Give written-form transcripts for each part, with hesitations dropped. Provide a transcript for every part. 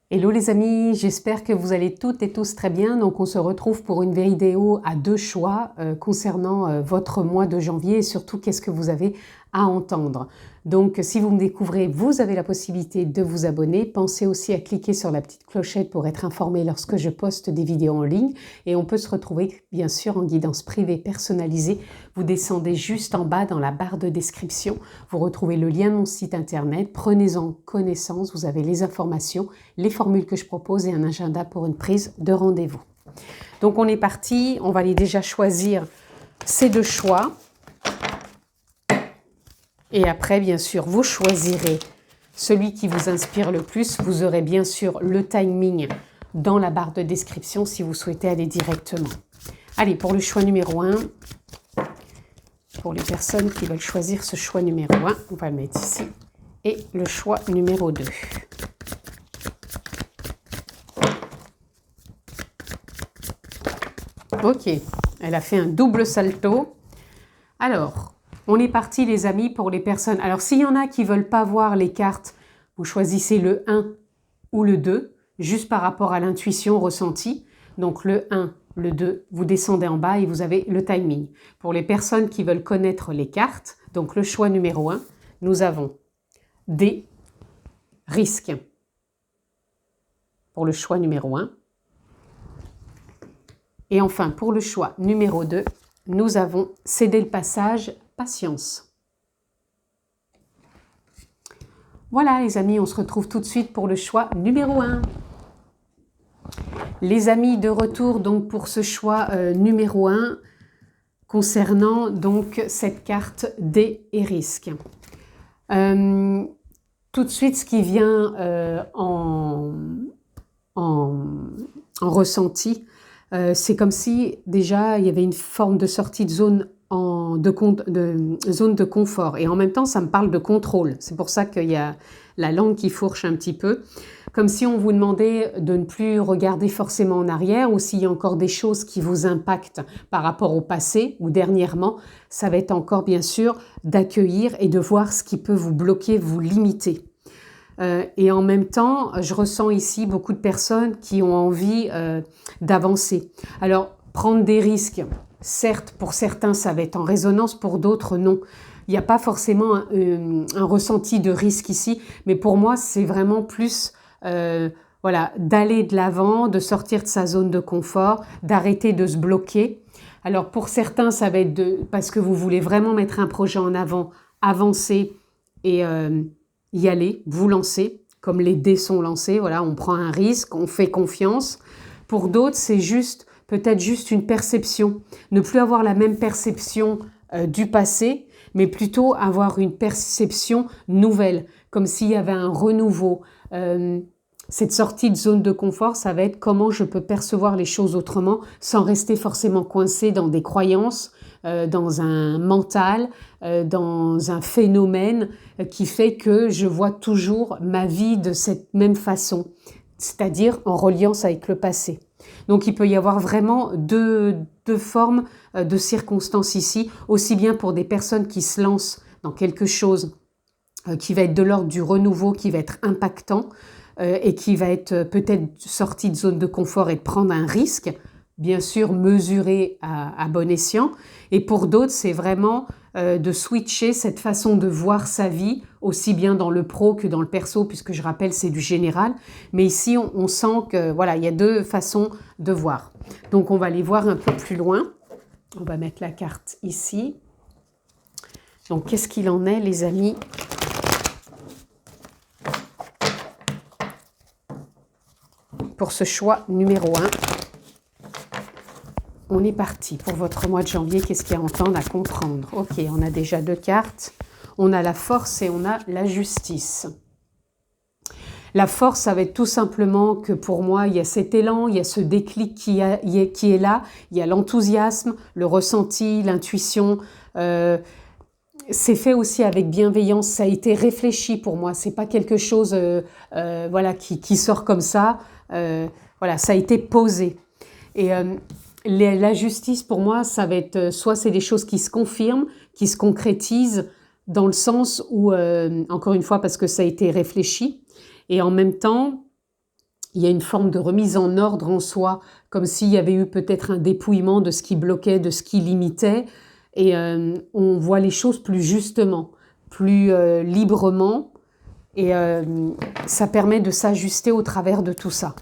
Hello les amis, j'espère que vous allez toutes et tous très bien. Donc on se retrouve pour une vidéo à deux choix concernant votre mois de janvier et surtout qu'est-ce que vous avez à entendre. Donc si vous me découvrez, vous avez la possibilité de vous abonner. Pensez aussi à cliquer sur la petite clochette pour être informé lorsque je poste des vidéos en ligne. Et on peut se retrouver bien sûr en guidance privée personnalisée. Vous descendez juste en bas dans la barre de description. Vous retrouvez le lien de mon site internet. Prenez-en connaissance, vous avez les informations, les formules que je propose et un agenda pour une prise de rendez-vous. Donc on est parti, on va aller déjà choisir ces deux choix. Et après, bien sûr, vous choisirez celui qui vous inspire le plus. Vous aurez bien sûr le timing dans la barre de description si vous souhaitez aller directement. Allez, pour le choix numéro 1, pour les personnes qui veulent choisir ce choix numéro 1, on va le mettre ici. Et le choix numéro 2. Ok, elle a fait un double salto. Alors, on est parti les amis pour les personnes. Alors, s'il y en a qui ne veulent pas voir les cartes, vous choisissez le 1 ou le 2, juste par rapport à l'intuition ressentie. Donc, le 1, le 2, vous descendez en bas et vous avez le timing. Pour les personnes qui veulent connaître les cartes, donc le choix numéro 1, nous avons des risques. Pour le choix numéro 1. Et enfin, pour le choix numéro 2, nous avons cédé le passage, patience. Voilà les amis, on se retrouve tout de suite pour le choix numéro 1. Les amis, de retour donc pour ce choix numéro 1 concernant donc cette carte dés et risques. Tout de suite, ce qui vient en ressenti, c'est comme si déjà il y avait une forme de sortie de zone zone de confort et en même temps ça me parle de contrôle. C'est pour ça qu'il y a la langue qui fourche un petit peu, comme si on vous demandait de ne plus regarder forcément en arrière ou s'il y a encore des choses qui vous impactent par rapport au passé ou dernièrement, ça va être encore bien sûr d'accueillir et de voir ce qui peut vous bloquer, vous limiter. Et en même temps, je ressens ici beaucoup de personnes qui ont envie d'avancer. Alors, prendre des risques, certes, pour certains, ça va être en résonance, pour d'autres, non. Il n'y a pas forcément un ressenti de risque ici, mais pour moi, c'est vraiment plus voilà, d'aller de l'avant, de sortir de sa zone de confort, d'arrêter de se bloquer. Alors, pour certains, ça va être parce que vous voulez vraiment mettre un projet en avant, avancer et y aller, vous lancer, comme les dés sont lancés, voilà, on prend un risque, on fait confiance. Pour d'autres, c'est juste, peut-être juste une perception, ne plus avoir la même perception du passé, mais plutôt avoir une perception nouvelle, comme s'il y avait un renouveau. Cette sortie de zone de confort, ça va être comment je peux percevoir les choses autrement, sans rester forcément coincé dans des croyances, dans un mental, dans un phénomène qui fait que je vois toujours ma vie de cette même façon, c'est-à-dire en reliance avec le passé. Donc il peut y avoir vraiment deux formes de circonstances ici, aussi bien pour des personnes qui se lancent dans quelque chose qui va être de l'ordre du renouveau, qui va être impactant et qui va être peut-être sorti de zone de confort et de prendre un risque, bien sûr mesuré à bon escient. Et pour d'autres, c'est vraiment de switcher cette façon de voir sa vie, aussi bien dans le pro que dans le perso, puisque je rappelle, c'est du général. Mais ici, on sent que voilà, il y a deux façons de voir. Donc, on va les voir un peu plus loin. On va mettre la carte ici. Donc, qu'est-ce qu'il en est, les amis ? Pour ce choix numéro 1. On est parti pour votre mois de janvier. Qu'est-ce qu'il y a à entendre, à comprendre? Ok, on a déjà deux cartes. On a la force et on a la justice. La force, ça va être tout simplement que pour moi, il y a cet élan, il y a ce déclic qui est là. Il y a l'enthousiasme, le ressenti, l'intuition. C'est fait aussi avec bienveillance. Ça a été réfléchi pour moi. C'est pas quelque chose voilà, qui sort comme ça. Voilà, ça a été posé. Et la justice, pour moi, ça va être soit c'est des choses qui se confirment, qui se concrétisent dans le sens où, encore une fois, parce que ça a été réfléchi, et en même temps, il y a une forme de remise en ordre en soi, comme s'il y avait eu peut-être un dépouillement de ce qui bloquait, de ce qui limitait, et on voit les choses plus justement, plus librement, et ça permet de s'ajuster au travers de tout ça.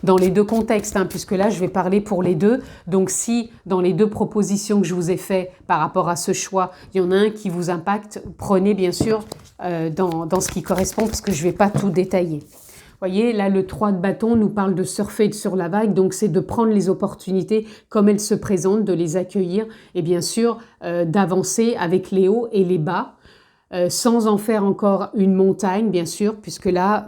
Dans les deux contextes, hein, puisque là je vais parler pour les deux, donc si dans les deux propositions que je vous ai faites par rapport à ce choix, il y en a un qui vous impacte, prenez bien sûr dans ce qui correspond, parce que je ne vais pas tout détailler. Vous voyez, là le 3 de bâton nous parle de surfer sur la vague, donc c'est de prendre les opportunités comme elles se présentent, de les accueillir, et bien sûr d'avancer avec les hauts et les bas, sans en faire encore une montagne, bien sûr, puisque là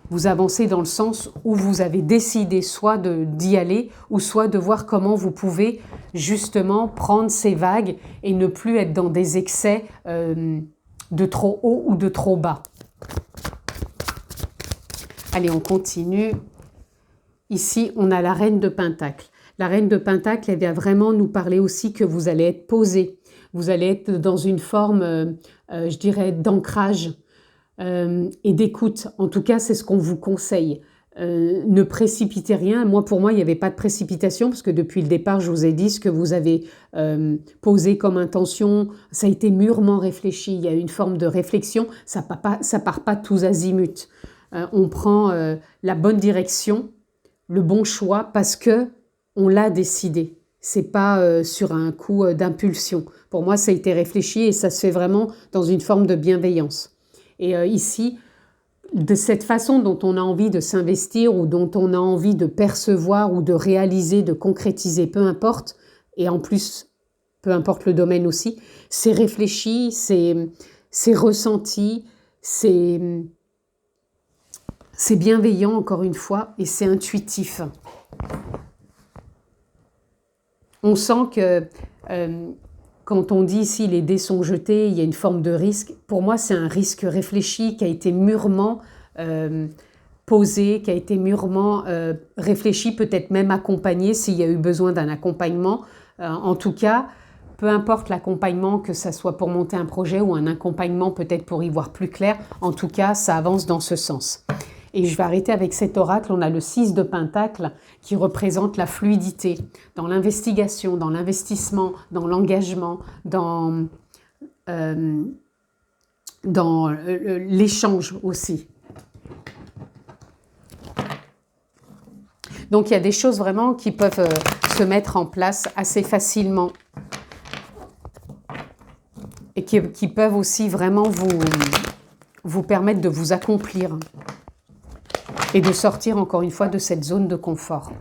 vous avancez dans le sens où vous avez décidé soit d'y aller ou soit de voir comment vous pouvez justement prendre ces vagues et ne plus être dans des excès de trop haut ou de trop bas. Allez, on continue. Ici, on a la reine de Pentacle. La reine de Pentacle, elle vient vraiment nous parler aussi que vous allez être posé. Vous allez être dans une forme, je dirais, d'ancrage. Et d'écoute. En tout cas, c'est ce qu'on vous conseille. Ne précipitez rien. Pour moi, il n'y avait pas de précipitation parce que depuis le départ, je vous ai dit ce que vous avez posé comme intention. Ça a été mûrement réfléchi. Il y a une forme de réflexion. Ça part pas tous azimuts. On prend la bonne direction, le bon choix parce que on l'a décidé. C'est pas sur un coup d'impulsion. Pour moi, ça a été réfléchi et ça se fait vraiment dans une forme de bienveillance. Et ici, de cette façon dont on a envie de s'investir ou dont on a envie de percevoir ou de réaliser, de concrétiser, peu importe, et en plus, peu importe le domaine aussi, c'est réfléchi, c'est ressenti, c'est bienveillant encore une fois et c'est intuitif. On sent que quand on dit ici les dés sont jetés, il y a une forme de risque. Pour moi, c'est un risque réfléchi qui a été mûrement posé, qui a été mûrement réfléchi, peut-être même accompagné s'il y a eu besoin d'un accompagnement. En tout cas, peu importe l'accompagnement, que ça soit pour monter un projet ou un accompagnement peut-être pour y voir plus clair, en tout cas, ça avance dans ce sens. Et je vais arrêter avec cet oracle. On a le 6 de Pentacle qui représente la fluidité dans l'investigation, dans l'investissement, dans l'engagement, dans l'échange aussi. Donc il y a des choses vraiment qui peuvent se mettre en place assez facilement et qui peuvent aussi vraiment vous permettre de vous accomplir. Et de sortir encore une fois de cette zone de confort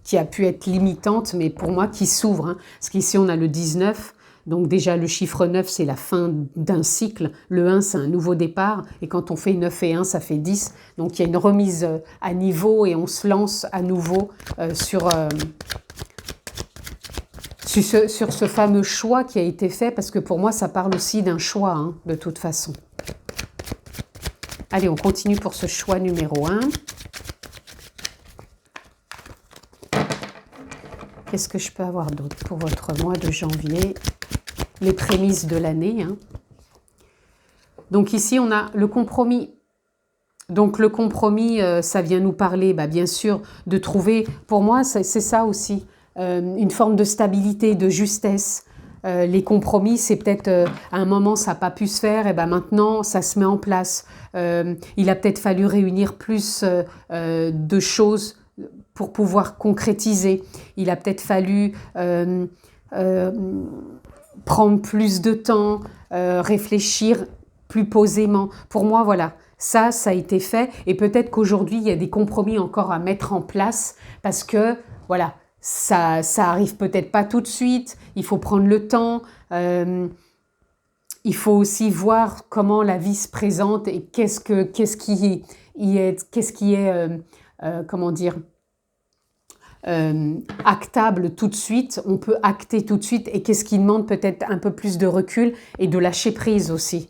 qui a pu être limitante, mais pour moi qui s'ouvre. Hein. Parce qu'ici on a le 19, donc déjà le chiffre 9 c'est la fin d'un cycle, le 1 c'est un nouveau départ, et quand on fait 9 et 1 ça fait 10. Donc il y a une remise à niveau et on se lance à nouveau sur ce fameux choix qui a été fait, parce que pour moi ça parle aussi d'un choix hein, de toute façon. Allez, on continue pour ce choix numéro 1. Qu'est-ce que je peux avoir d'autre pour votre mois de janvier? Les prémices de l'année. Hein. Donc ici, on a le compromis. Donc le compromis, ça vient nous parler, bien sûr, de trouver, pour moi, c'est ça aussi, une forme de stabilité, de justesse. Les compromis, c'est peut-être à un moment ça n'a pas pu se faire, et maintenant ça se met en place. Il a peut-être fallu réunir plus de choses pour pouvoir concrétiser. Il a peut-être fallu prendre plus de temps, réfléchir plus posément. Pour moi, voilà, ça a été fait. Et peut-être qu'aujourd'hui, il y a des compromis encore à mettre en place parce que, voilà, ça arrive peut-être pas tout de suite, il faut prendre le temps, il faut aussi voir comment la vie se présente et qu'est-ce qui est comment dire, actable tout de suite, on peut acter tout de suite, et qu'est-ce qui demande peut-être un peu plus de recul et de lâcher prise aussi.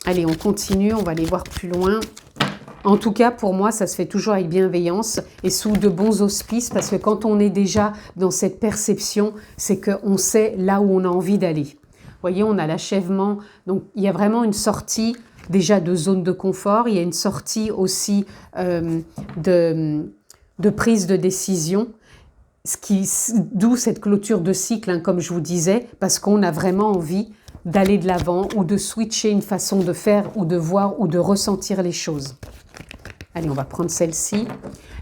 Allez, on continue, on va aller voir plus loin. En tout cas, pour moi, ça se fait toujours avec bienveillance et sous de bons auspices, parce que quand on est déjà dans cette perception, c'est qu'on sait là où on a envie d'aller. Vous voyez, on a l'achèvement, donc il y a vraiment une sortie déjà de zone de confort, il y a une sortie aussi de prise de décision, d'où cette clôture de cycle, hein, comme je vous disais, parce qu'on a vraiment envie d'aller de l'avant ou de switcher une façon de faire ou de voir ou de ressentir les choses. Allez, on va prendre celle-ci.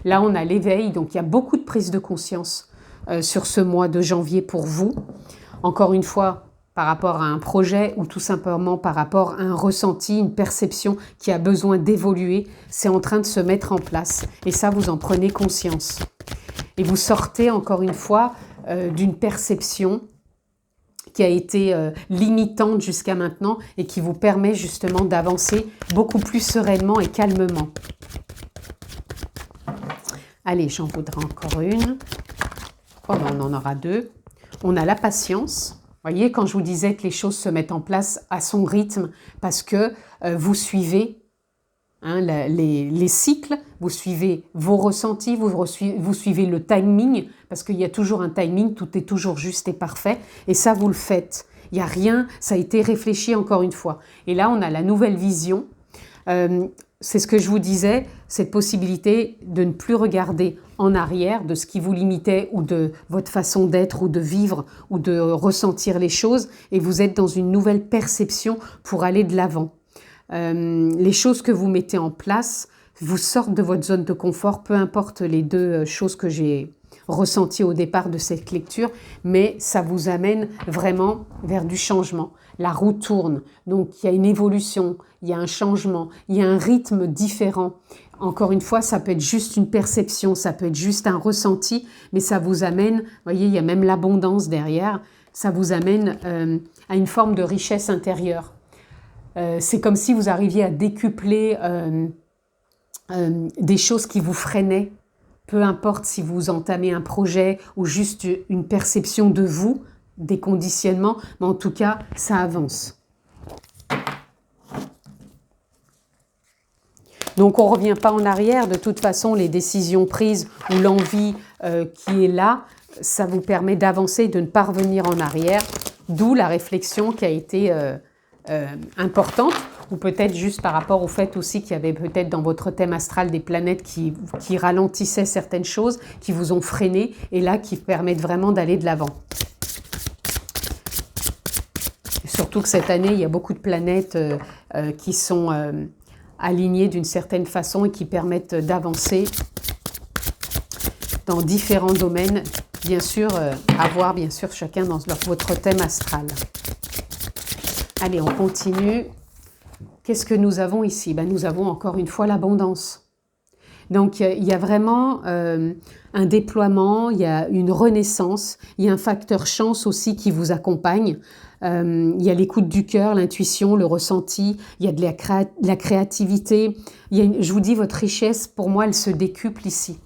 Là, on a l'éveil, donc il y a beaucoup de prise de conscience sur ce mois de janvier pour vous. Encore une fois, par rapport à un projet ou tout simplement par rapport à un ressenti, une perception qui a besoin d'évoluer, c'est en train de se mettre en place. Et ça, vous en prenez conscience. Et vous sortez encore une fois d'une perception qui a été limitante jusqu'à maintenant et qui vous permet justement d'avancer beaucoup plus sereinement et calmement. Allez, j'en voudrais encore une. Oh, ben, on en aura deux. On a la patience. Vous voyez, quand je vous disais que les choses se mettent en place à son rythme, parce que vous suivez hein, les cycles, vous suivez vos ressentis, vous suivez le timing, parce qu'il y a toujours un timing, tout est toujours juste et parfait, et ça, vous le faites. Il n'y a rien, ça a été réfléchi encore une fois. Et là, on a la nouvelle vision. C'est ce que je vous disais, cette possibilité de ne plus regarder en arrière de ce qui vous limitait ou de votre façon d'être ou de vivre ou de ressentir les choses, et vous êtes dans une nouvelle perception pour aller de l'avant. Les choses que vous mettez en place vous sortent de votre zone de confort, peu importe les deux choses que j'ai ressenties au départ de cette lecture, mais ça vous amène vraiment vers du changement. La roue tourne, donc il y a une évolution, il y a un changement, il y a un rythme différent. Encore une fois, ça peut être juste une perception, ça peut être juste un ressenti, mais ça vous amène, vous voyez, il y a même l'abondance derrière, ça vous amène à une forme de richesse intérieure. C'est comme si vous arriviez à décupler des choses qui vous freinaient, peu importe si vous entamez un projet ou juste une perception de vous, des conditionnements, mais en tout cas, ça avance. Donc, on ne revient pas en arrière. De toute façon, les décisions prises ou l'envie qui est là, ça vous permet d'avancer, de ne pas revenir en arrière. D'où la réflexion qui a été importante, ou peut-être juste par rapport au fait aussi qu'il y avait peut-être dans votre thème astral des planètes qui ralentissaient certaines choses, qui vous ont freiné, et là, qui permettent vraiment d'aller de l'avant. Surtout que cette année, il y a beaucoup de planètes qui sont alignées d'une certaine façon et qui permettent d'avancer dans différents domaines, bien sûr, à voir bien sûr chacun dans votre thème astral. Allez, on continue. Qu'est-ce que nous avons ici? Ben, nous avons encore une fois l'abondance. Donc, il y a vraiment un déploiement, il y a une renaissance, il y a un facteur chance aussi qui vous accompagne. Il y a l'écoute du cœur, l'intuition, le ressenti, il y a de la créativité. Je vous dis, votre richesse, pour moi, elle se décuple ici.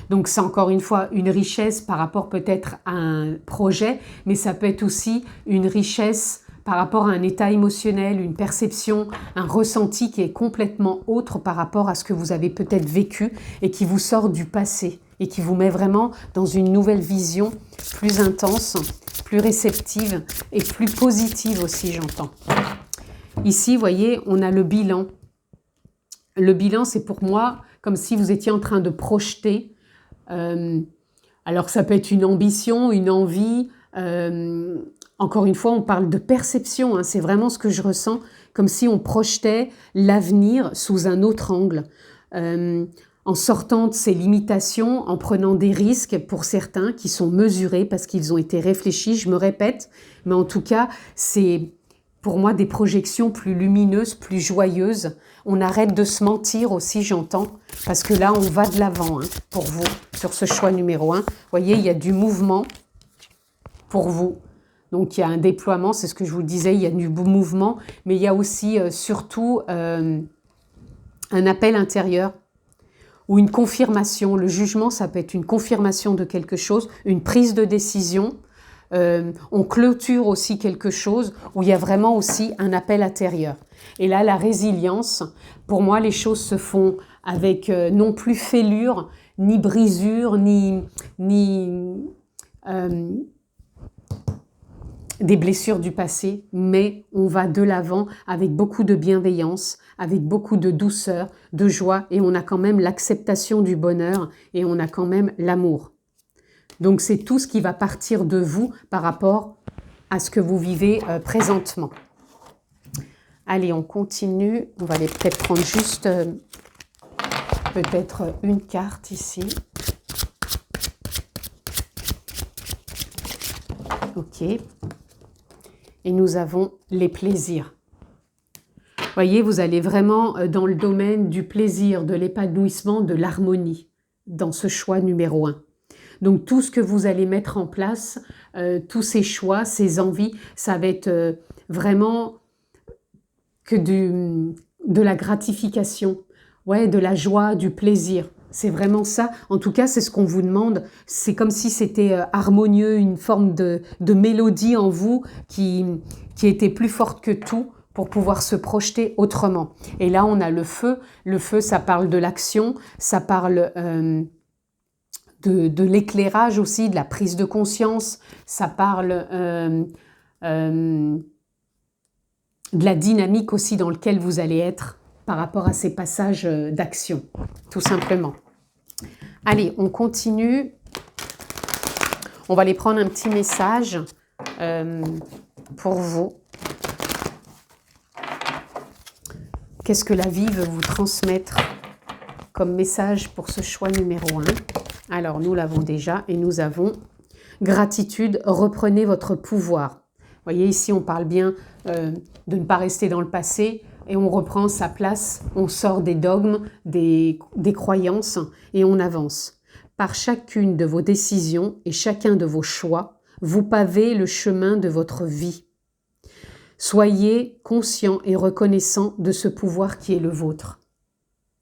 Donc, c'est encore une fois une richesse par rapport peut-être à un projet, mais ça peut être aussi une richesse par rapport à un état émotionnel, une perception, un ressenti qui est complètement autre par rapport à ce que vous avez peut-être vécu et qui vous sort du passé et qui vous met vraiment dans une nouvelle vision plus intense, plus réceptive et plus positive aussi, j'entends. Ici, vous voyez, on a le bilan. Le bilan, c'est pour moi comme si vous étiez en train de projeter. Alors ça peut être une ambition, une envie. Encore une fois, on parle de perception, hein, c'est vraiment ce que je ressens, comme si on projetait l'avenir sous un autre angle, en sortant de ses limitations, en prenant des risques pour certains qui sont mesurés parce qu'ils ont été réfléchis, je me répète, mais en tout cas, c'est pour moi des projections plus lumineuses, plus joyeuses. On arrête de se mentir aussi, j'entends, parce que là, on va de l'avant hein, pour vous, sur ce choix numéro 1. Vous voyez, il y a du mouvement pour vous. Donc, il y a un déploiement, c'est ce que je vous disais, il y a du mouvement, mais il y a aussi surtout un appel intérieur ou une confirmation. Le jugement, ça peut être une confirmation de quelque chose, une prise de décision. On clôture aussi quelque chose où il y a vraiment aussi un appel intérieur. Et là, la résilience, pour moi, les choses se font avec non plus fêlure, ni brisure, ni des blessures du passé, mais on va de l'avant avec beaucoup de bienveillance, avec beaucoup de douceur, de joie, et on a quand même l'acceptation du bonheur, et on a quand même l'amour. Donc c'est tout ce qui va partir de vous par rapport à ce que vous vivez présentement. Allez, on continue. On va aller peut-être prendre juste peut-être une carte ici. Ok. Et nous avons les plaisirs. Voyez, vous allez vraiment dans le domaine du plaisir, de l'épanouissement, de l'harmonie, dans ce choix numéro 1. Donc tout ce que vous allez mettre en place, tous ces choix, ces envies, ça va être vraiment que de la gratification, ouais, de la joie, du plaisir. C'est vraiment ça. En tout cas, c'est ce qu'on vous demande. C'est comme si c'était harmonieux, une forme de mélodie en vous qui était plus forte que tout pour pouvoir se projeter autrement. Et là, on a le feu. Le feu, ça parle de l'action, ça parle de l'éclairage aussi, de la prise de conscience, ça parle de la dynamique aussi dans laquelle vous allez être par rapport à ces passages d'action, tout simplement. Allez, on continue. On va aller prendre un petit message pour vous. Qu'est-ce que la vie veut vous transmettre comme message pour ce choix numéro 1? Alors, nous l'avons déjà et nous avons gratitude, reprenez votre pouvoir. Vous voyez, ici, on parle bien de ne pas rester dans le passé et on reprend sa place, on sort des dogmes, des croyances et on avance. Par chacune de vos décisions et chacun de vos choix, vous pavez le chemin de votre vie. Soyez conscient et reconnaissant de ce pouvoir qui est le vôtre.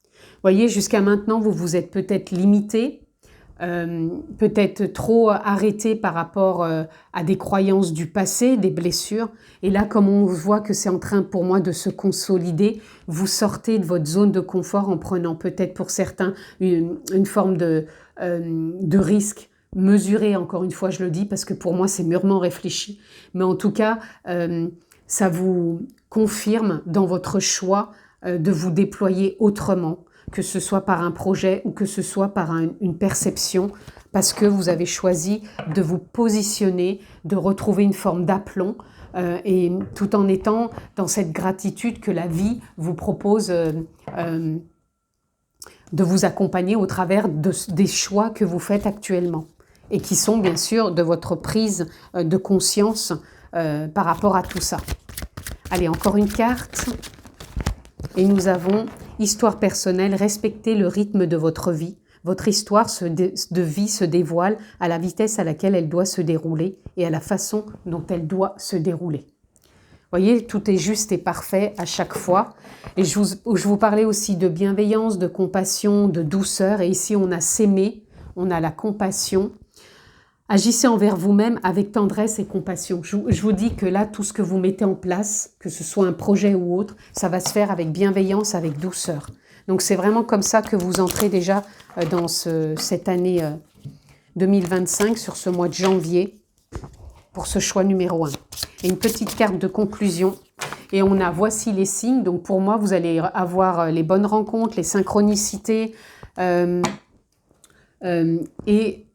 Vous voyez, jusqu'à maintenant, vous vous êtes peut-être limité, peut-être trop arrêté par rapport à des croyances du passé, des blessures. Et là, comme on voit que c'est en train pour moi de se consolider, vous sortez de votre zone de confort en prenant peut-être pour certains une forme de risque mesuré, encore une fois je le dis, parce que pour moi c'est mûrement réfléchi. Mais en tout cas, ça vous confirme dans votre choix de vous déployer autrement, que ce soit par un projet ou que ce soit par une perception, parce que vous avez choisi de vous positionner, de retrouver une forme d'aplomb, et tout en étant dans cette gratitude que la vie vous propose de vous accompagner au travers des choix que vous faites actuellement, et qui sont bien sûr de votre prise de conscience par rapport à tout ça. Allez, encore une carte. Et nous avons histoire personnelle, respectez le rythme de votre vie. Votre histoire de vie se dévoile à la vitesse à laquelle elle doit se dérouler et à la façon dont elle doit se dérouler. Vous voyez, tout est juste et parfait à chaque fois. Et je vous parlais aussi de bienveillance, de compassion, de douceur. Et ici, on a s'aimer, on a la compassion. Agissez envers vous-même avec tendresse et compassion. Je vous dis que là, tout ce que vous mettez en place, que ce soit un projet ou autre, ça va se faire avec bienveillance, avec douceur. Donc c'est vraiment comme ça que vous entrez déjà dans cette année 2025, sur ce mois de janvier, pour ce choix numéro 1. Et une petite carte de conclusion. Et on a voici les signes. Donc pour moi, vous allez avoir les bonnes rencontres, les synchronicités et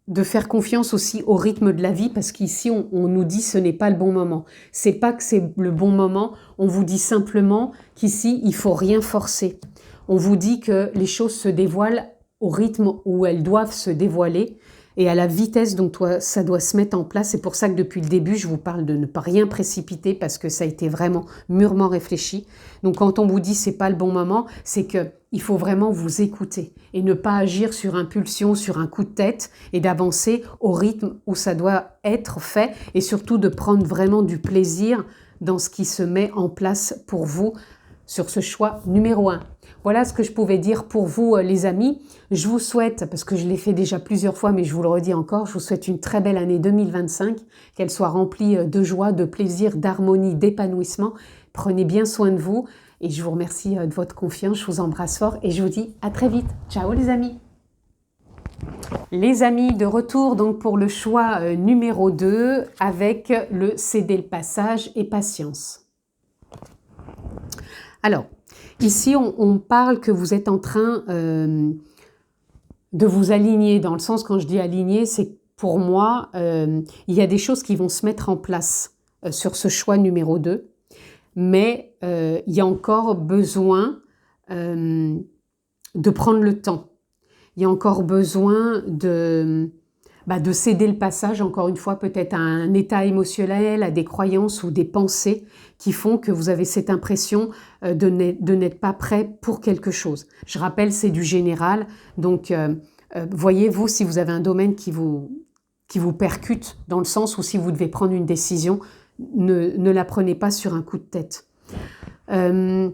de faire confiance aussi au rythme de la vie, parce qu'ici, on nous dit ce n'est pas le bon moment. C'est pas que c'est le bon moment, on vous dit simplement qu'ici, il faut rien forcer. On vous dit que les choses se dévoilent au rythme où elles doivent se dévoiler et à la vitesse dont ça doit se mettre en place. C'est pour ça que depuis le début, je vous parle de ne pas rien précipiter, parce que ça a été vraiment mûrement réfléchi. Donc quand on vous dit c'est pas le bon moment, c'est que il faut vraiment vous écouter et ne pas agir sur impulsion, sur un coup de tête, et d'avancer au rythme où ça doit être fait, et surtout de prendre vraiment du plaisir dans ce qui se met en place pour vous sur ce choix numéro 1. Voilà ce que je pouvais dire pour vous, les amis. Je vous souhaite, parce que je l'ai fait déjà plusieurs fois, mais je vous le redis encore, je vous souhaite une très belle année 2025, qu'elle soit remplie de joie, de plaisir, d'harmonie, d'épanouissement. Prenez bien soin de vous et je vous remercie de votre confiance. Je vous embrasse fort et je vous dis à très vite. Ciao les amis! Les amis, de retour donc pour le choix numéro 2 avec le céder le passage et patience. Alors, ici on parle que vous êtes en train de vous aligner, dans le sens quand je dis aligner, c'est pour moi, il y a des choses qui vont se mettre en place sur ce choix numéro 2, mais il y a encore besoin de prendre le temps. Il y a encore besoin de céder le passage, encore une fois, peut-être à un état émotionnel, à des croyances ou des pensées qui font que vous avez cette impression de n'être pas prêt pour quelque chose. Je rappelle, c'est du général, donc voyez-vous, si vous avez un domaine qui vous percute, dans le sens où si vous devez prendre une décision, ne la prenez pas sur un coup de tête. Il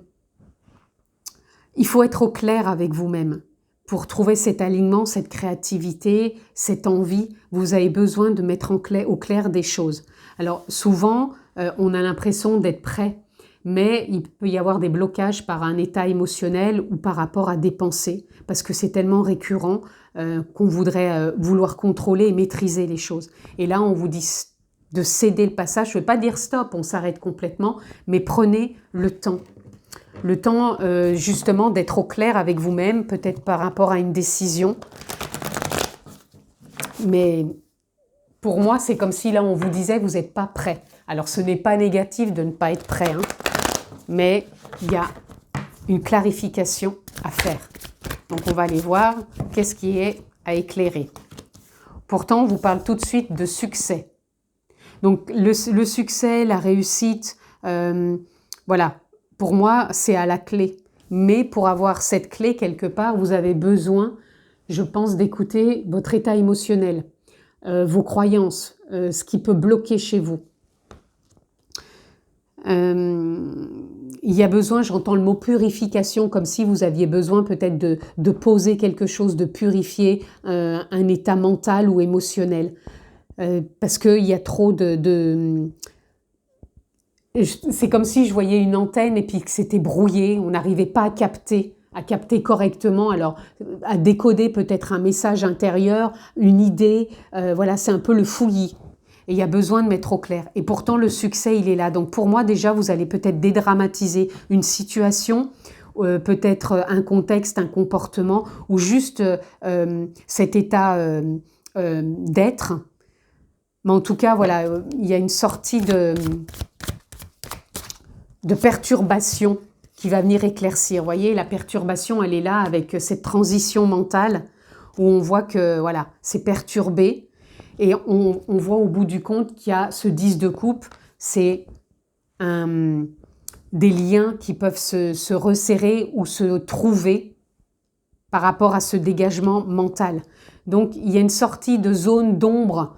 faut être au clair avec vous-même. Pour trouver cet alignement, cette créativité, cette envie, vous avez besoin de mettre au clair des choses. Alors souvent, on a l'impression d'être prêt, mais il peut y avoir des blocages par un état émotionnel ou par rapport à des pensées, parce que c'est tellement récurrent qu'on voudrait vouloir contrôler et maîtriser les choses. Et là, on vous dit de céder le passage. Je ne veux pas dire stop, on s'arrête complètement, mais prenez le temps. Le temps justement d'être au clair avec vous-même, peut-être par rapport à une décision. Mais pour moi, c'est comme si là on vous disait vous n'êtes pas prêt. Alors ce n'est pas négatif de ne pas être prêt, hein, mais il y a une clarification à faire. Donc on va aller voir qu'est-ce qui est à éclairer. Pourtant, on vous parle tout de suite de succès. Donc le succès, la réussite, voilà. Pour moi, c'est à la clé. Mais pour avoir cette clé quelque part, vous avez besoin, je pense, d'écouter votre état émotionnel, vos croyances, ce qui peut bloquer chez vous. Il y a besoin, j'entends le mot purification, comme si vous aviez besoin peut-être de poser quelque chose, de purifier un état mental ou émotionnel. Parce qu'il y a trop c'est comme si je voyais une antenne et puis que c'était brouillé, on n'arrivait pas à capter correctement, alors à décoder peut-être un message intérieur, une idée, voilà, c'est un peu le fouillis. Et il y a besoin de mettre au clair. Et pourtant, le succès, il est là. Donc pour moi, déjà, vous allez peut-être dédramatiser une situation, peut-être un contexte, un comportement, ou juste cet état d'être. Mais en tout cas, voilà, il y a une sortie de perturbation qui va venir éclaircir. Vous voyez, la perturbation, elle est là avec cette transition mentale où on voit que voilà, c'est perturbé et on voit au bout du compte qu'il y a ce 10 de coupe, c'est des liens qui peuvent se resserrer ou se trouver par rapport à ce dégagement mental. Donc, il y a une sortie de zone d'ombre,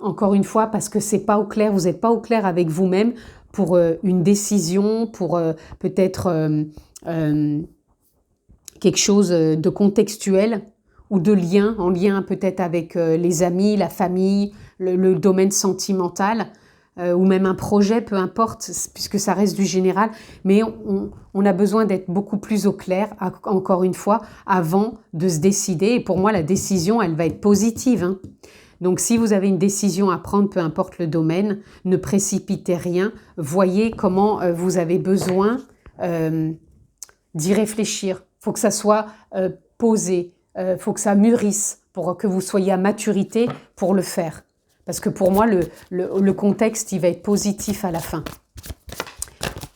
encore une fois, parce que c'est pas au clair, vous n'êtes pas au clair avec vous-même, pour une décision, pour peut-être quelque chose de contextuel ou de lien, en lien peut-être avec les amis, la famille, le domaine sentimental, ou même un projet, peu importe, puisque ça reste du général. Mais on a besoin d'être beaucoup plus au clair, encore une fois, avant de se décider. Et pour moi, la décision, elle va être positive, hein. Donc, si vous avez une décision à prendre, peu importe le domaine, ne précipitez rien. Voyez comment vous avez besoin d'y réfléchir. Il faut que ça soit posé, faut que ça mûrisse pour que vous soyez à maturité pour le faire. Parce que pour moi, le contexte, il va être positif à la fin.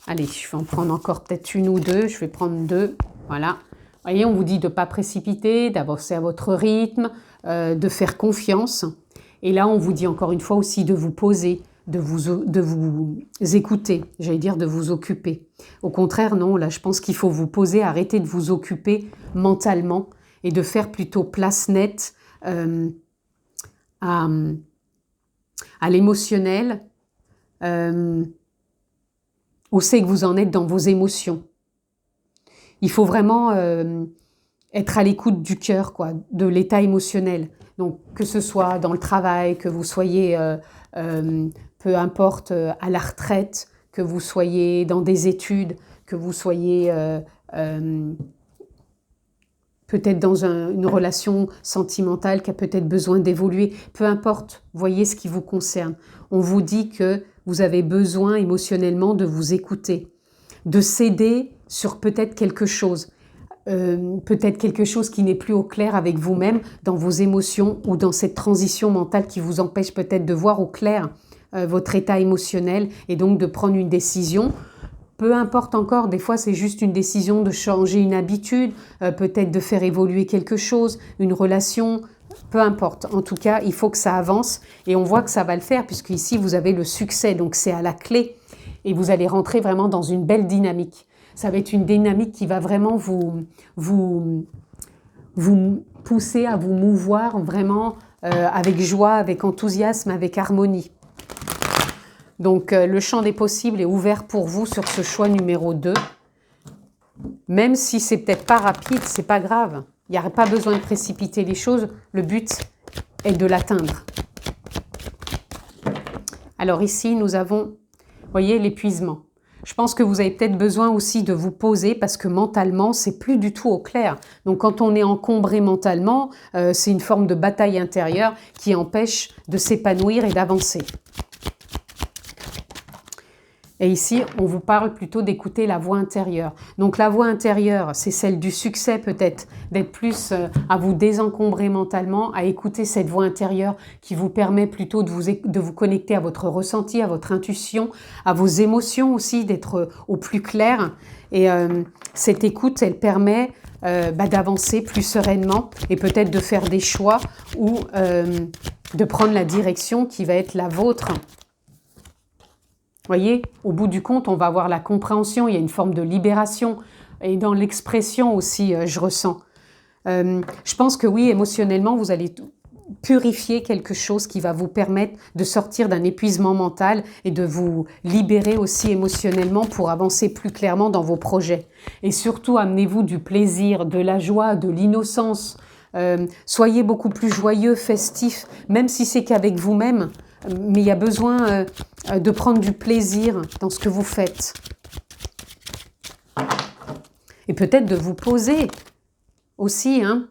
Allez, je vais en prendre encore peut-être une ou deux. Je vais prendre deux. Voilà. Vous voyez, on vous dit de ne pas précipiter, d'avancer à votre rythme, de faire confiance. Et là, on vous dit encore une fois aussi de vous poser, de vous écouter, j'allais dire de vous occuper. Au contraire, non, là, je pense qu'il faut vous poser, arrêter de vous occuper mentalement et de faire plutôt place nette à l'émotionnel, où c'est que vous en êtes dans vos émotions. Il faut vraiment être à l'écoute du cœur, quoi, de l'état émotionnel. Donc, que ce soit dans le travail, que vous soyez, peu importe, à la retraite, que vous soyez dans des études, que vous soyez peut-être dans une relation sentimentale qui a peut-être besoin d'évoluer, peu importe, voyez ce qui vous concerne. On vous dit que vous avez besoin émotionnellement de vous écouter, de céder sur peut-être quelque chose qui n'est plus au clair avec vous-même dans vos émotions ou dans cette transition mentale qui vous empêche peut-être de voir au clair votre état émotionnel et donc de prendre une décision. Peu importe encore, des fois c'est juste une décision de changer une habitude, peut-être de faire évoluer quelque chose, une relation, peu importe. En tout cas, il faut que ça avance et on voit que ça va le faire puisque ici vous avez le succès, donc c'est à la clé et vous allez rentrer vraiment dans une belle dynamique. Ça va être une dynamique qui va vraiment vous pousser à vous mouvoir vraiment avec joie, avec enthousiasme, avec harmonie. Donc, le champ des possibles est ouvert pour vous sur ce choix numéro 2. Même si c'est peut-être pas rapide, c'est pas grave. Il n'y a pas besoin de précipiter les choses. Le but est de l'atteindre. Alors ici, nous avons, voyez, l'épuisement. Je pense que vous avez peut-être besoin aussi de vous poser parce que mentalement, c'est plus du tout au clair. Donc, quand on est encombré mentalement, c'est une forme de bataille intérieure qui empêche de s'épanouir et d'avancer. Et ici, on vous parle plutôt d'écouter la voix intérieure. Donc la voix intérieure, c'est celle du succès peut-être, d'être plus à vous désencombrer mentalement, à écouter cette voix intérieure qui vous permet plutôt de vous connecter à votre ressenti, à votre intuition, à vos émotions aussi, d'être au plus clair. Et cette écoute, elle permet d'avancer plus sereinement et peut-être de faire des choix ou de prendre la direction qui va être la vôtre. Voyez, au bout du compte, on va avoir la compréhension, il y a une forme de libération. Et dans l'expression aussi, je ressens. Je pense que oui, émotionnellement, vous allez purifier quelque chose qui va vous permettre de sortir d'un épuisement mental et de vous libérer aussi émotionnellement pour avancer plus clairement dans vos projets. Et surtout, amenez-vous du plaisir, de la joie, de l'innocence. Soyez beaucoup plus joyeux, festif, même si c'est qu'avec vous-même. Mais il y a besoin de prendre du plaisir dans ce que vous faites. Et peut-être de vous poser aussi. Hein.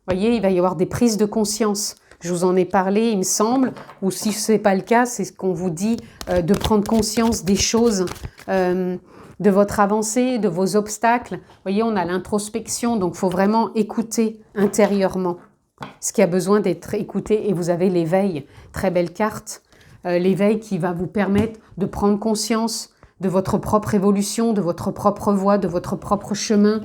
Voyez, il va y avoir des prises de conscience. Je vous en ai parlé, il me semble. Ou si ce n'est pas le cas, c'est ce qu'on vous dit, de prendre conscience des choses, de votre avancée, de vos obstacles. Voyez, on a l'introspection, donc il faut vraiment écouter intérieurement ce qui a besoin d'être écouté. Et vous avez l'éveil, très belle carte, l'éveil qui va vous permettre de prendre conscience de votre propre évolution, de votre propre voie, de votre propre chemin,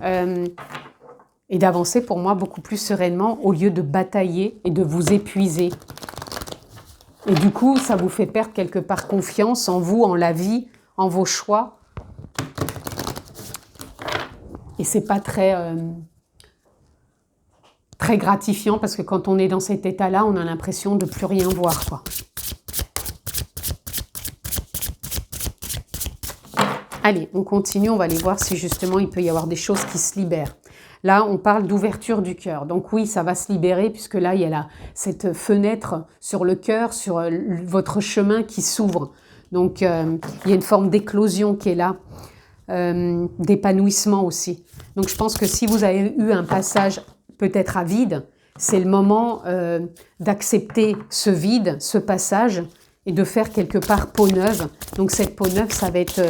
et d'avancer pour moi beaucoup plus sereinement au lieu de batailler et de vous épuiser. Et du coup, ça vous fait perdre quelque part confiance en vous, en la vie, en vos choix. Et c'est pas très gratifiant parce que quand on est dans cet état-là, on a l'impression de plus rien voir, quoi. Allez, on continue, on va aller voir si justement il peut y avoir des choses qui se libèrent. Là, on parle d'ouverture du cœur. Donc oui, ça va se libérer puisque là, il y a cette fenêtre sur le cœur, sur votre chemin qui s'ouvre. Donc, il y a une forme d'éclosion qui est là, d'épanouissement aussi. Donc, je pense que si vous avez eu un passage peut-être à vide, c'est le moment d'accepter ce vide, ce passage, et de faire quelque part peau neuve. Donc, cette peau neuve, ça va être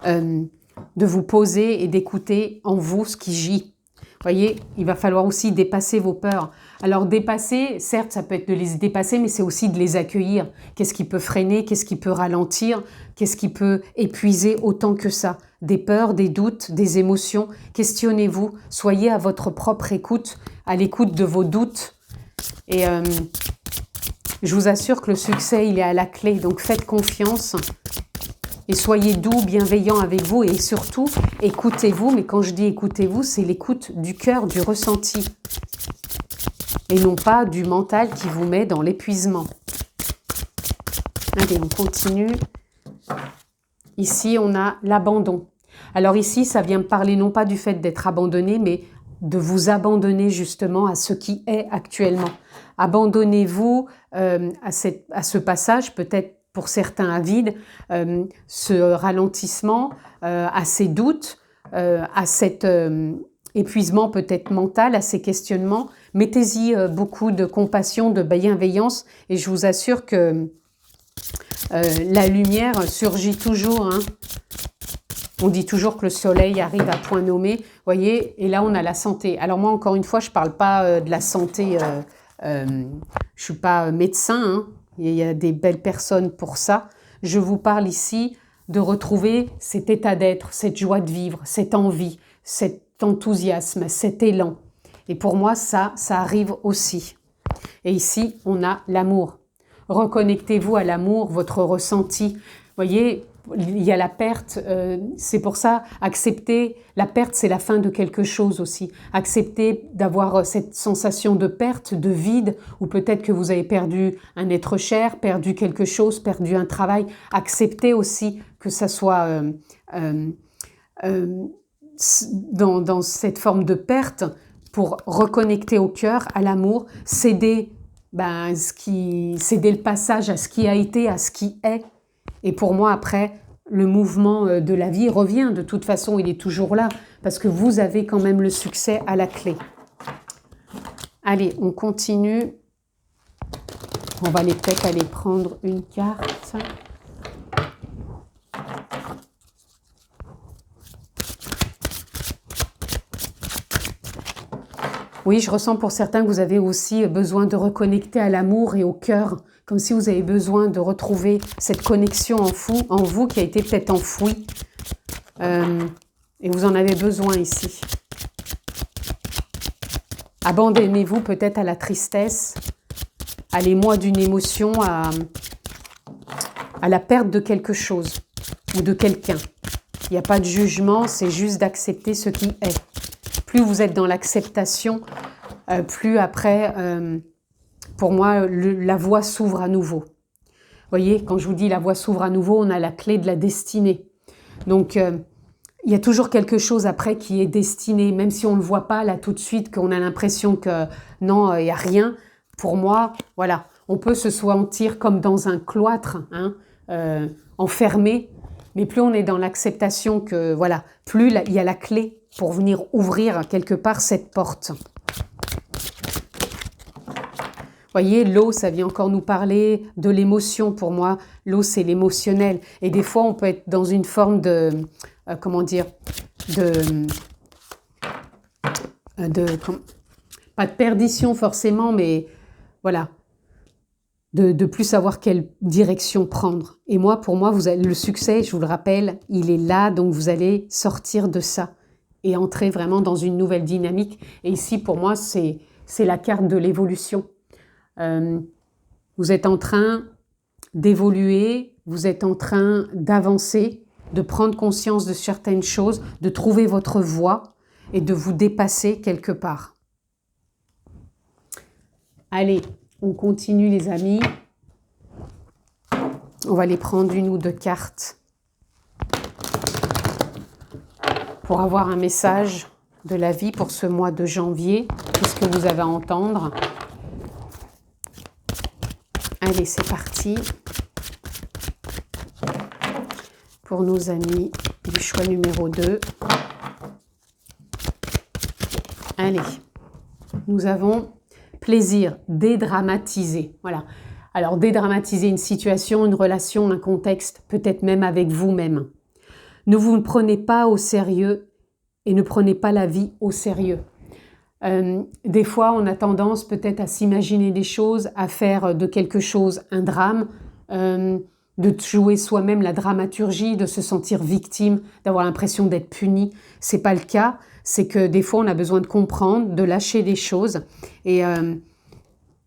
de vous poser et d'écouter en vous ce qui gît. Vous voyez, il va falloir aussi dépasser vos peurs. Alors dépasser, certes, ça peut être de les dépasser, mais c'est aussi de les accueillir. Qu'est-ce qui peut freiner, qu'est-ce qui peut ralentir, qu'est-ce qui peut épuiser autant que ça? Des peurs, des doutes, des émotions. Questionnez-vous, soyez à votre propre écoute, à l'écoute de vos doutes. Et je vous assure que le succès, il est à la clé. Donc faites confiance. Et soyez doux, bienveillants avec vous et surtout, écoutez-vous. Mais quand je dis écoutez-vous, c'est l'écoute du cœur, du ressenti. Et non pas du mental qui vous met dans l'épuisement. Allez, on continue. Ici, on a l'abandon. Alors ici, ça vient me parler non pas du fait d'être abandonné, mais de vous abandonner justement à ce qui est actuellement. Abandonnez-vous à ce passage, peut-être pour certains à vide, ce ralentissement, à ces doutes, à cette épuisement peut-être mental à ces questionnements, mettez-y beaucoup de compassion, de bienveillance, et je vous assure que la lumière surgit toujours. Hein. On dit toujours que le soleil arrive à point nommé, voyez, et là on a la santé. Alors moi, encore une fois, je ne parle pas de la santé, je ne suis pas médecin, hein. Il y a des belles personnes pour ça. Je vous parle ici de retrouver cet état d'être, cette joie de vivre, cette envie, cet enthousiasme, cet élan. Et pour moi, ça arrive aussi. Et ici, on a l'amour. Reconnectez-vous à l'amour, votre ressenti. Voyez, il y a la perte, c'est pour ça, accepter, la perte c'est la fin de quelque chose aussi. Accepter d'avoir cette sensation de perte, de vide, ou peut-être que vous avez perdu un être cher, perdu quelque chose, perdu un travail. Accepter aussi que ça soit dans cette forme de perte, pour reconnecter au cœur, à l'amour, céder le passage à ce qui a été, à ce qui est. Et pour moi, après, le mouvement de la vie revient. De toute façon, il est toujours là, parce que vous avez quand même le succès à la clé. Allez, on continue. On va peut-être aller prendre une carte. Oui, je ressens pour certains que vous avez aussi besoin de reconnecter à l'amour et au cœur, comme si vous avez besoin de retrouver cette connexion en vous qui a été peut-être enfouie. Et vous en avez besoin ici. Abandonnez-vous peut-être à la tristesse, à l'émoi d'une émotion, à la perte de quelque chose ou de quelqu'un. Il n'y a pas de jugement, c'est juste d'accepter ce qui est. Plus vous êtes dans l'acceptation, plus après, pour moi, la voie s'ouvre à nouveau. Vous voyez, quand je vous dis la voie s'ouvre à nouveau, on a la clé de la destinée. Donc, il y a toujours quelque chose après qui est destiné, même si on ne le voit pas là tout de suite, qu'on a l'impression que non, il n'y a rien. Pour moi, voilà, on peut se sentir comme dans un cloître, hein, enfermé, mais plus on est dans l'acceptation que, voilà, plus il y a la clé pour venir ouvrir quelque part cette porte. Voyez, l'eau, ça vient encore nous parler de l'émotion. Pour moi, l'eau, c'est l'émotionnel. Et des fois, on peut être dans une forme de, comment dire, pas de perdition forcément, mais voilà, de plus savoir quelle direction prendre. Et moi, pour moi, vous avez le succès, je vous le rappelle, il est là, donc vous allez sortir de ça et entrer vraiment dans une nouvelle dynamique. Et ici, pour moi, c'est la carte de l'évolution. Vous êtes en train d'évoluer, vous êtes en train d'avancer, de prendre conscience de certaines choses, de trouver votre voie et de vous dépasser quelque part. Allez, on continue les amis. On va aller prendre une ou deux cartes pour avoir un message de la vie pour ce mois de janvier. Qu'est-ce que vous avez à entendre ? Allez, c'est parti pour nos amis du choix numéro 2. Allez, nous avons plaisir, dédramatiser. Voilà. Alors, dédramatiser une situation, une relation, un contexte, peut-être même avec vous-même. Ne vous prenez pas au sérieux et ne prenez pas la vie au sérieux. Des fois, on a tendance peut-être à s'imaginer des choses, à faire de quelque chose un drame, de jouer soi-même la dramaturgie, de se sentir victime, d'avoir l'impression d'être puni. C'est pas le cas. C'est que des fois, on a besoin de comprendre, de lâcher des choses et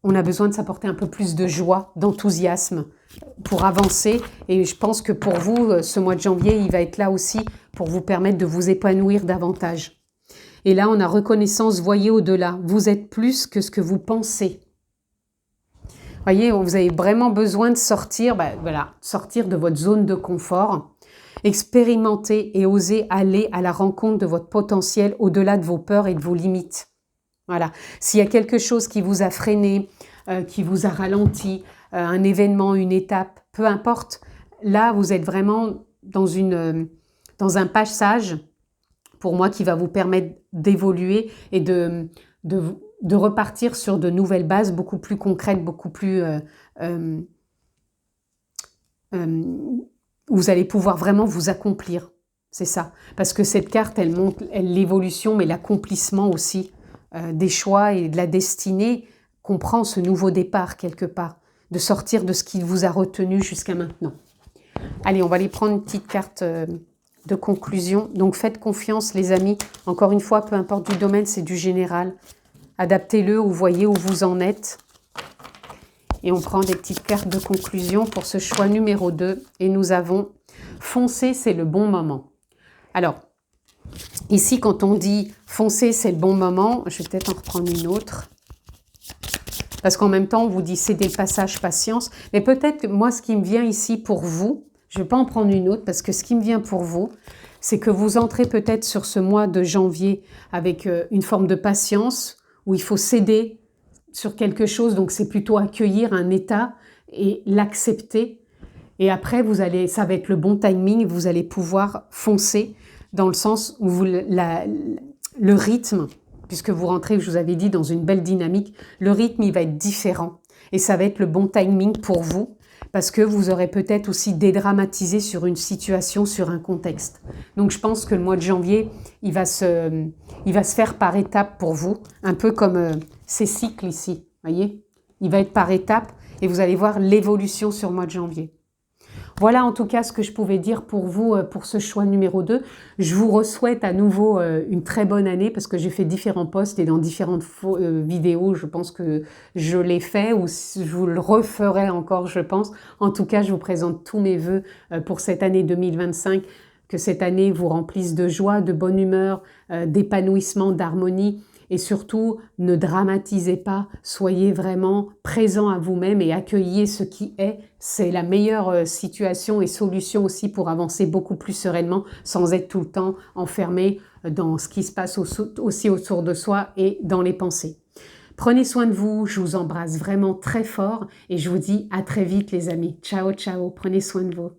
on a besoin de s'apporter un peu plus de joie, d'enthousiasme pour avancer. Et je pense que pour vous, ce mois de janvier, il va être là aussi pour vous permettre de vous épanouir davantage. Et là, on a reconnaissance, voyez au-delà. Vous êtes plus que ce que vous pensez. Voyez, vous avez vraiment besoin de sortir, sortir de votre zone de confort, expérimenter et oser aller à la rencontre de votre potentiel au-delà de vos peurs et de vos limites. Voilà. S'il y a quelque chose qui vous a freiné, qui vous a ralenti, un événement, une étape, peu importe, là, vous êtes vraiment dans un passage pour moi, qui va vous permettre d'évoluer et de repartir sur de nouvelles bases beaucoup plus concrètes, beaucoup plus... vous allez pouvoir vraiment vous accomplir. C'est ça. Parce que cette carte, elle montre l'évolution, mais l'accomplissement aussi des choix et de la destinée comprend ce nouveau départ quelque part, de sortir de ce qui vous a retenu jusqu'à maintenant. Allez, on va aller prendre une petite carte de conclusion. Donc, faites confiance, les amis. Encore une fois, peu importe du domaine, c'est du général. Adaptez-le ou voyez où vous en êtes. Et on prend des petites cartes de conclusion pour ce choix numéro 2. Et nous avons « Foncez, c'est le bon moment ». Alors, ici, quand on dit « Foncez, c'est le bon moment », je vais peut-être en reprendre une autre. Parce qu'en même temps, on vous dit « Cédez le passage, patience ». Mais peut-être, moi, ce qui me vient ici pour vous, je ne vais pas en prendre une autre, parce que ce qui me vient pour vous, c'est que vous entrez peut-être sur ce mois de janvier avec une forme de patience, où il faut céder sur quelque chose, donc c'est plutôt accueillir un état et l'accepter. Et après, ça va être le bon timing, vous allez pouvoir foncer dans le sens où le rythme, puisque vous rentrez, je vous avais dit, dans une belle dynamique, le rythme, il va être différent. Et ça va être le bon timing pour vous, parce que vous aurez peut-être aussi dédramatisé sur une situation, sur un contexte. Donc je pense que le mois de janvier, il va se faire par étapes pour vous, un peu comme ces cycles ici, voyez. Il va être par étapes et vous allez voir l'évolution sur le mois de janvier. Voilà en tout cas ce que je pouvais dire pour vous, pour ce choix numéro 2. Je vous souhaite à nouveau une très bonne année parce que j'ai fait différents posts et dans différentes vidéos, je pense que je l'ai fait ou je vous le referai encore, je pense. En tout cas, je vous présente tous mes vœux pour cette année 2025, que cette année vous remplisse de joie, de bonne humeur, d'épanouissement, d'harmonie. Et surtout, ne dramatisez pas, soyez vraiment présent à vous-même et accueillez ce qui est. C'est la meilleure situation et solution aussi pour avancer beaucoup plus sereinement sans être tout le temps enfermé dans ce qui se passe aussi autour de soi et dans les pensées. Prenez soin de vous, je vous embrasse vraiment très fort et je vous dis à très vite les amis. Ciao, ciao, prenez soin de vous.